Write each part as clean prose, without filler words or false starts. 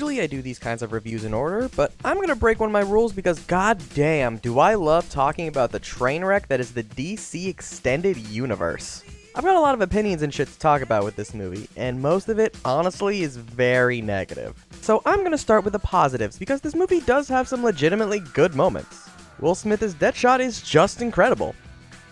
Usually I do these kinds of reviews in order, but I'm gonna break one of my rules because goddamn do I love talking about the train wreck that is the DC Extended Universe. I've got a lot of opinions and shit to talk about with this movie, and most of it, honestly, is very negative. So I'm gonna start with the positives, because this movie does have some legitimately good moments. Will Smith as Deadshot is just incredible.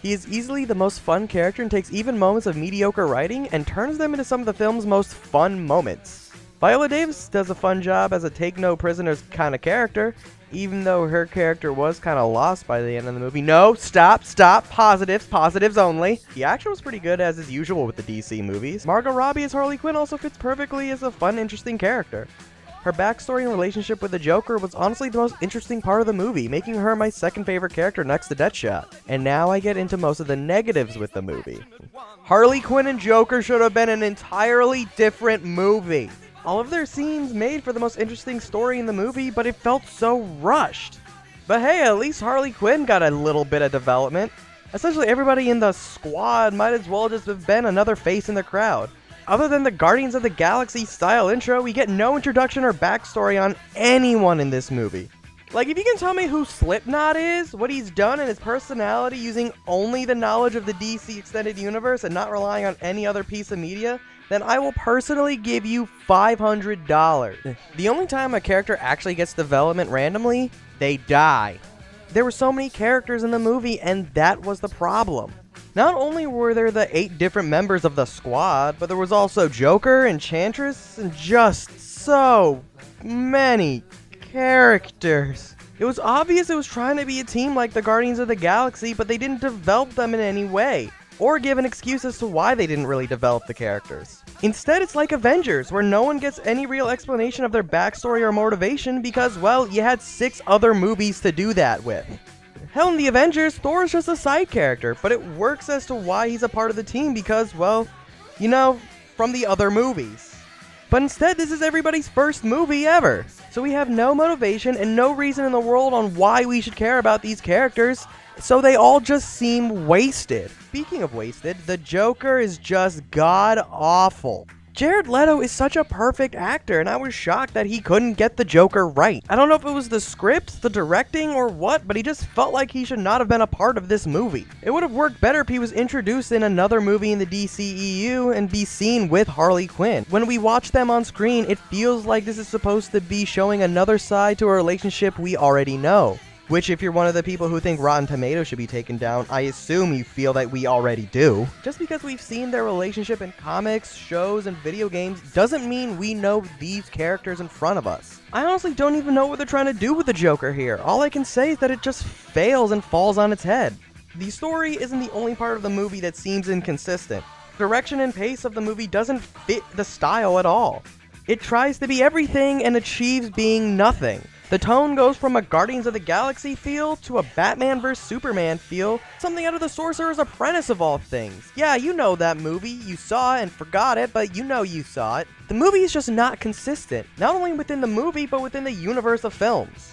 He is easily the most fun character and takes even moments of mediocre writing and turns them into some of the film's most fun moments. Viola Davis does a fun job as a take-no-prisoners kind of character, even though her character was kind of lost by the end of the movie. No, stop, positives only. The action was pretty good as is usual with the DC movies. Margot Robbie as Harley Quinn also fits perfectly as a fun, interesting character. Her backstory and relationship with the Joker was honestly the most interesting part of the movie, making her my second favorite character next to Deadshot. And now I get into most of the negatives with the movie. Harley Quinn and Joker should have been an entirely different movie. All of their scenes made for the most interesting story in the movie, but it felt so rushed. But hey, at least Harley Quinn got a little bit of development. Essentially everybody in the squad might as well just have been another face in the crowd. Other than the Guardians of the Galaxy style intro, we get no introduction or backstory on anyone in this movie. Like, if you can tell me who Slipknot is, what he's done, and his personality using only the knowledge of the DC Extended Universe and not relying on any other piece of media, then I will personally give you $500. The only time a character actually gets development randomly, they die. There were so many characters in the movie, and that was the problem. Not only were there the 8 different members of the squad, but there was also Joker, Enchantress, and just so many characters. It was obvious it was trying to be a team like the Guardians of the Galaxy, but they didn't develop them in any way, or give an excuse as to why they didn't really develop the characters. Instead, it's like Avengers, where no one gets any real explanation of their backstory or motivation because, well, you had 6 other movies to do that with. Hell, in the Avengers, Thor is just a side character, but it works as to why he's a part of the team because, well, you know, from the other movies. But instead, this is everybody's first movie ever. So we have no motivation and no reason in the world on why we should care about these characters, so they all just seem wasted. Speaking of wasted, the Joker is just god-awful. Jared Leto is such a perfect actor, and I was shocked that he couldn't get the Joker right. I don't know if it was the script, the directing, or what, but he just felt like he should not have been a part of this movie. It would have worked better if he was introduced in another movie in the DCEU and be seen with Harley Quinn. When we watch them on screen, it feels like this is supposed to be showing another side to a relationship we already know. Which, if you're one of the people who think Rotten Tomatoes should be taken down, I assume you feel that we already do. Just because we've seen their relationship in comics, shows, and video games doesn't mean we know these characters in front of us. I honestly don't even know what they're trying to do with the Joker here. All I can say is that it just fails and falls on its head. The story isn't the only part of the movie that seems inconsistent. The direction and pace of the movie doesn't fit the style at all. It tries to be everything and achieves being nothing. The tone goes from a Guardians of the Galaxy feel to a Batman vs Superman feel, something out of the Sorcerer's Apprentice of all things. Yeah, you know that movie, you saw it and forgot it, but you know you saw it. The movie is just not consistent, not only within the movie, but within the universe of films.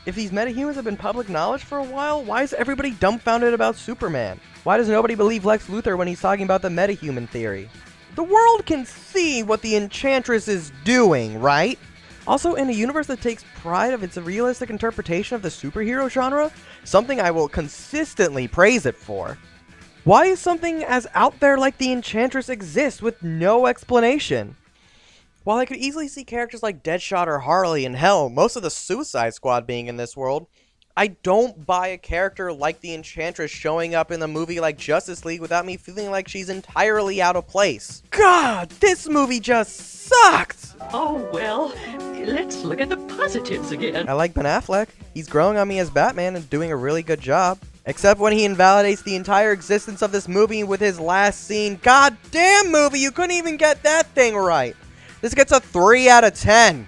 If these metahumans have been public knowledge for a while, why is everybody dumbfounded about Superman? Why does nobody believe Lex Luthor when he's talking about the metahuman theory? The world can see what the Enchantress is doing, right? Also, in a universe that takes pride of its realistic interpretation of the superhero genre, something I will consistently praise it for, why is something as out there like the Enchantress exist with no explanation? While I could easily see characters like Deadshot or Harley, and hell, most of the Suicide Squad being in this world, I don't buy a character like the Enchantress showing up in a movie like Justice League without me feeling like she's entirely out of place. God, this movie just sucked! Oh, well, let's look at the positives again. I like Ben Affleck. He's growing on me as Batman and doing a really good job. Except when he invalidates the entire existence of this movie with his last scene. God damn movie, you couldn't even get that thing right. This gets a 3 out of 10.